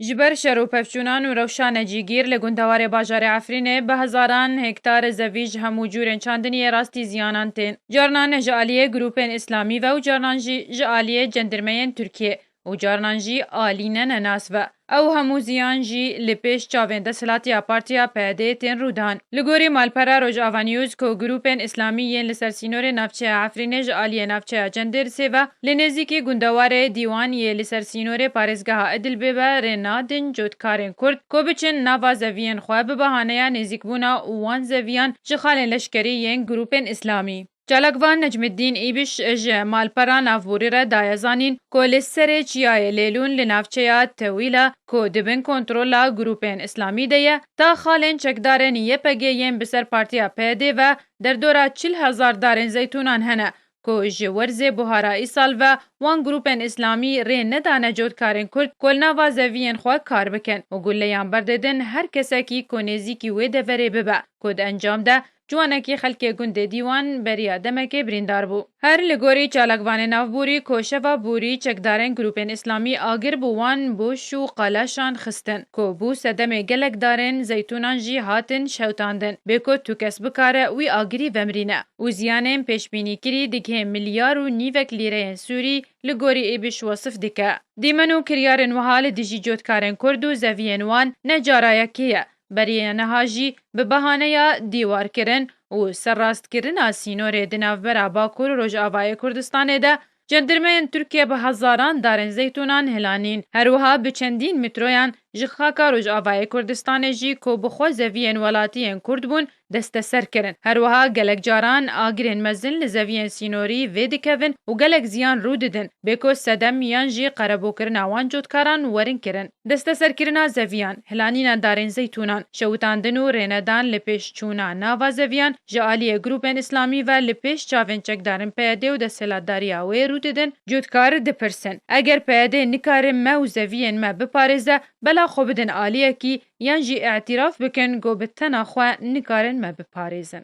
جبر شر و پفچونان و روشان جیگیر لگوندوار باجار عفرینه به هزاران هکتار زویج همو جورن چاندنی راستی زیانان تین. جارنان جالیه گروپین اسلامی و جارنان جالیه جندرمین ترکیه و جارنان جی آلینن ناس و او همو زیان جی لپیش چاوینده سلاتیا پارتیا پیده تین رودان. لگوری مالپرا روج آوانیوز که گروپین اسلامی ین لسر سینور نفچه عفرینه جالیه نفچه جندر سیوه لنزیکی گوندوار دیوان یه لسر سینور پارزگاه ادل ببه رنادن جودکارن کرد که بچن نوا زویان خواه به بهانه نزیک بونا وان زویان جخال لشکری ین گروپین اسلامی. جالگوان نجم الدین ایبش مالپرا نافوری را دایزانین که لسر چیای لیلون لنافچه طویله که دبن کنترولا گروپین اسلامی دیه تا خالن چکدارن یه پگه ین بسر پارتیا پیده و در دورا 40,000 دارن زیتونان هنه که جورز بحارایی سال و وان گروپین اسلامی ری ندانه جودکارن کرد کل نوا زویین خواه کار بکن و گلیان برددن هر کسی که کنیزی کی ویده وره ببه کد انجام ده جوانکی خلک گند دیوان بریا دمک بریندار بو. هر لگوری چالکوان نافبوری کوشوا بوری چکدارن گروپین اسلامی آگر بوان بوش و قلاشان خستن که بو سدم گلک دارن زیتونان جی هاتن شوتاندن بکو تو کس بکاره وی آگری ومرینه و زیانم پیشبینی کری دیگه میلیار و نیوک لیره سوری لگوری ایبش وصف دیکه. دیمنو کریارن وحال دیجی جودکارن کردو زوین وان نجارایکیه بریه نهاجی به بهانه دیوار کرن و سرراست کرن سینور دناوبر باکور روج آوای کردستان ده جندرمین ترکیه به هزاران دارن زیتونان هلانین هروها به چندین مترویان جخاکا روج آوای کردستان جی که بخوا زوین ولاتین کرد بون دست سر کرن هروها گلک جاران آگرین مزن لزوین سینوری ویدکوین و گلک زیان رو ددن بکو سدم میان جی قربو کرن آوان جودکاران ورن کرن دست سر کرنا زویان هلانین دارن زیتونان شوتاندن و ریندان لپیش چونا ناوا زویان جالی گروپین اسلامی و لپیش چاوین چک دارن پیده و دستلاتداری آوی رو ددن جودکار دپرسن اگر پیده نکار ما زوین ما بپارزه بلا خو بدن آلیه کی یان جی اعتراف بکن گو بتنا خوا نکارن ما بپارزن.